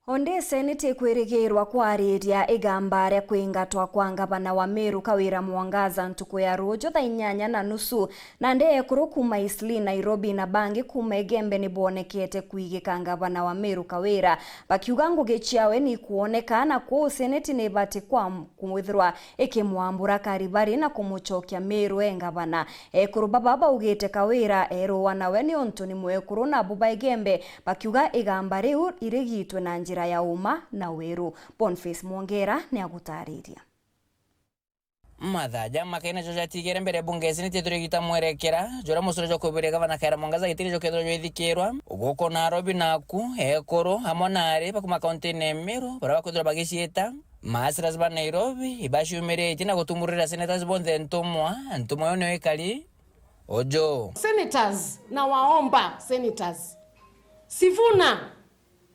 Onde senete kwirigirwa kwariria igamba ria kwingatwa kwa ngavana wa Meru Kawira Mwangaza ntuku ya rojo thaa 8:30 na ndekuru kuma Eastleigh Nairobi na bangi kuma Igembe ni bonekete kuigika ngavana wa Meru Kawira bakiuga ngugi ciawe ni kuonekana kwa seneti ni bati kwa kumwithirwa ikimwambura karibari na kumuchokia Meru ngavana ekuru baba ugite Kawira erwa nawe ni ontu ni mwekuru na buba Igembe bakiuga igamba riu irigitwe na njira ya uma na weru. Boniface Mwongera ni agutariria. Mathaja makaina joja tigere mbere bunge senete turigita mwerekera jora musoro jo kubire gavana Kawira Mwangaza itiri jo kedro jo ithikirwa ugoko Nairobi naku ekoro amonare bakuma county Meru bara kudra bagishita Masras ba Nairobi ibashumire itina gutumurira senators bonde ntumwa yone wekali ojo senators na waomba senators Sifuna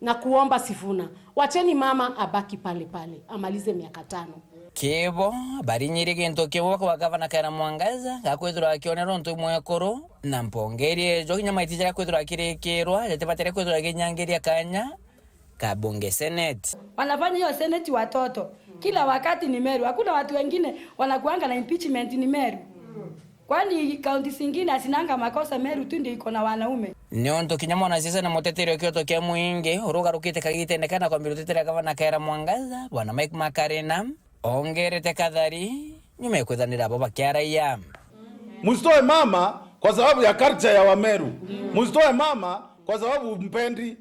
na kuomba Sifuna wacheni mama abaki pale pale amalize miaka 5 Kibo bari nyirige ntoke kwa gavana Kawira Mwangaza gakwethura akionero ntu mwekoro na mpongerie jo nyama itija kwethura kirekirwa yatebatere kwethura kinyangeria kanya kabunge senate wanafanya hiyo senate watoto kila wakati ni Meru. Hakuna watu wengine wanakuanga na impeachment ni Meru. Kwani kaunti zingine asinanga makosa Meru tu ndio iko na wanaume. Nionto kinyamona sisa na motetero kyoto kya muinge uruga rukite kagitendekana kwa mirutetera gavana Kawira Mwangaza bwana Mike Makarena ongerete kadhari nyume kwethanira abo bakiaraia. Msitoe mama kwa sababu ya culture ya Wameru. Msitoe mama kwa sababu mpendi.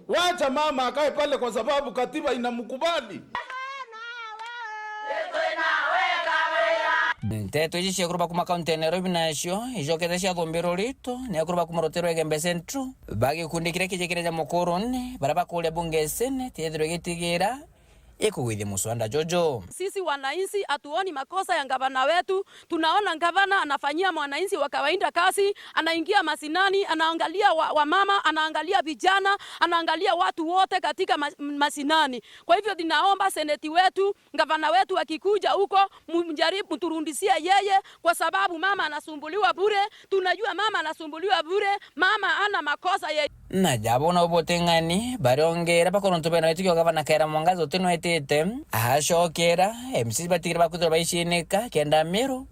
Wacha mama akae pale kwa sababu katiba inamkubali. Nteto ishi kuruba kuma county Nairobi nasho ijokete cia Gombero rito ne kuruba kuma Rotero Igembe Central bagi kundikire kijekereja mukorone baraba kule bunge senate yethiro gitigira ikuwithi muswanda jojo. Sisi wananchi hatuoni makosa ya gavana wetu, tunaona gavana anafanyia mwananchi wa kawaida kazi, anaingia masinani, anaangalia wamama, anaangalia vijana, anaangalia watu wote katika masinani. Kwa hivyo tunaomba seneti wetu, gavana wetu akikuja huko mjaribu turundisia yeye kwa sababu mama anasumbuliwa bure. Tunajua mama anasumbuliwa bure, mama ana makosa yeye. Na jabona obotengani barongera bakoronto bena wetu gavana Kawira Mwangaza oteno tete ahashokera MC batigire bakudura bayishineka kenda Meru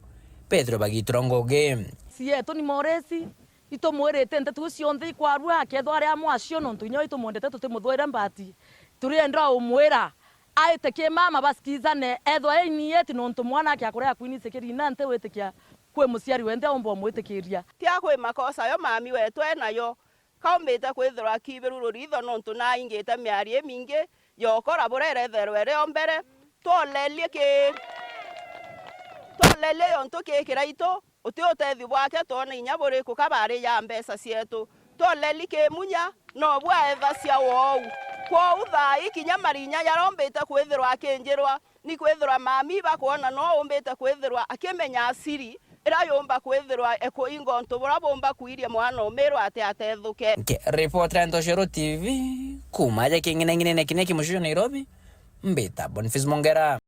Pedro bagitrongoge Sieto ni moresi ito mwerete ntetu cionthe kwarua ketho aria mwacio no ntunyo ito mondete tutimuthoira mbati turiendra umwira aitekie mama baskizane etho enieti no ntu mwana akakora kwini sekeri na nte wetikia kwe muciari wende ombo mwitikiria tia kwe makosa yo mami wetu enayo kaumbite kwithira kiberu ritho no ntu na ingite miari eminge yokora burere therwere ombere tolelie yonto kiraito uti utethi bwake tone inyaburi kukabari ya mbesa cietu toleli ke munya no bwa etha cia wou kwa utha ikinyamarinya yarombite kwithirwa akinjirwa ni kwithirwa mami bakuona no umbite kwithirwa akimenya asiri ira yomba kwithirwa eko ingonto bura bomba kuiria mwana Meru atethuke. Reporter Ntoshero TV kumaja kingine kineki musho Nairobi mbita Boniface Mwongera.